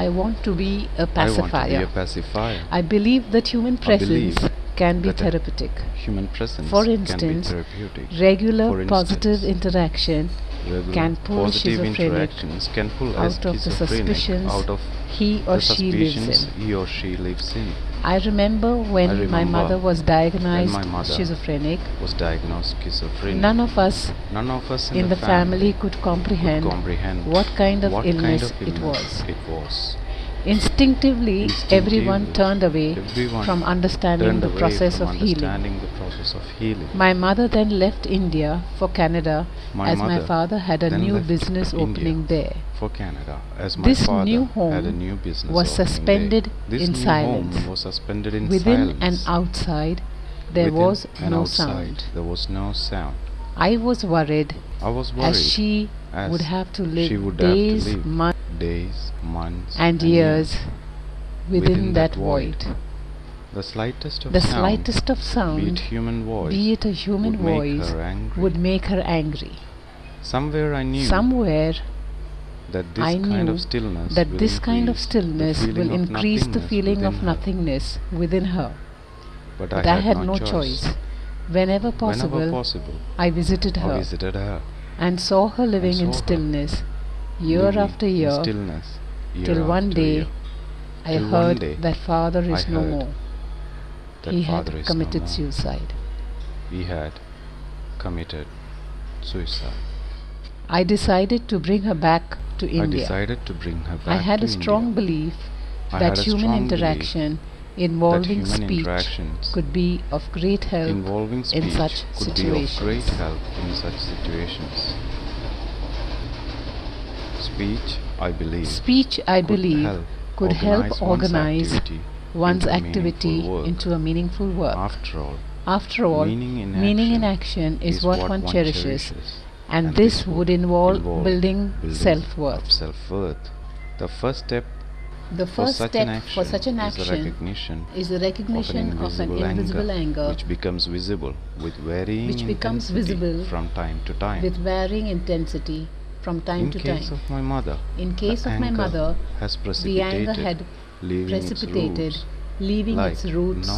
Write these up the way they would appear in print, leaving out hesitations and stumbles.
I want to be a I want to be pacifier. a pacifier. I believe that human presence can be that therapeutic. Human presence For can be instance, therapeutic. regular For positive instance, interaction regular can pull positive schizophrenic interactions can pull a out of the schizophrenic suspicions out of he or the she lives suspicions in. he or she lives in. I remember when my mother was diagnosed schizophrenic, none of us in the family could comprehend what kind of illness it was. Instinctively, everyone turned away from understanding the process of healing. My mother then left India for Canada as my father had a new business opening there. This new home was suspended in silence. Within and outside, there was no sound. I was worried as she would have to live days, months, and years within that void. The slightest of sound, be it a human voice, would make her angry. Somewhere I knew that this kind of stillness will increase the feeling of nothingness within her. But I had no choice. Whenever possible, I visited her and saw her living in stillness year after year, till one day I heard that father is no more. He had committed suicide. I decided to bring her back to India. I had a strong belief that human interaction involving speech could be of great help in such situations. Speech, I believe, could help organize one's activity into a meaningful work. After all, meaning in action is what one cherishes, and this would involve building self-worth. The first step for such an action is the recognition of an invisible anger which becomes visible with varying intensity from time to time. From time to time. In case of my mother, the anger had precipitated, leaving its roots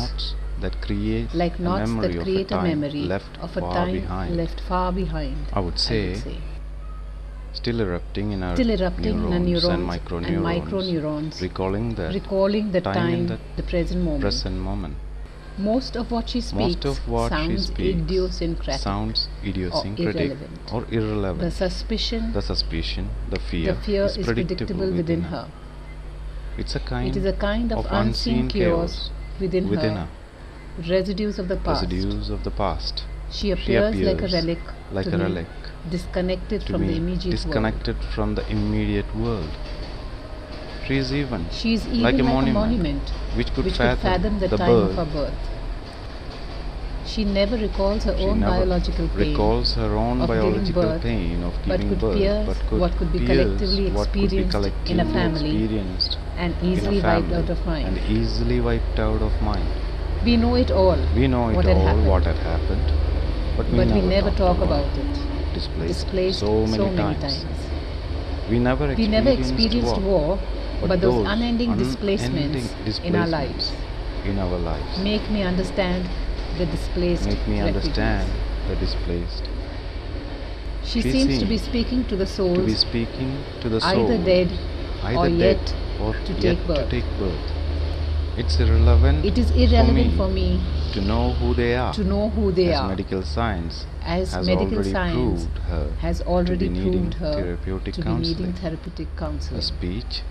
like knots that create a memory of a time left far behind. I would say still erupting in our neurons and microneurons, recalling the time, the present moment. Most of what she speaks sounds idiosyncratic or irrelevant. The suspicion, the fear is predictable within her. It is a kind of unseen chaos within her. Residues of the past. She appears like a relic, disconnected from the immediate world. She is even like a monument which could fathom the time of her birth. She never recalls her own biological pain of giving birth, but could collectively experienced in a family and easily wiped out of mind. We know it all, what had happened, but we never talk about it. Displaced so many times. We never experienced war, but those unending displacements in our lives make me understand the displaced She seems to be speaking to the souls either dead or yet to take birth. It is irrelevant for me to know who they are, as medical science has already proved her to be needing therapeutic counseling. Her speech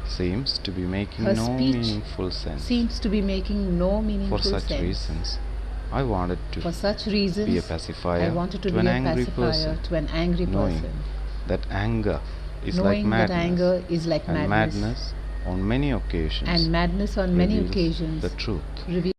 seems to be making no meaningful sense. For such reasons, I wanted to be a pacifier to an angry person, knowing that anger is like madness, and madness on many occasions reveals the truth.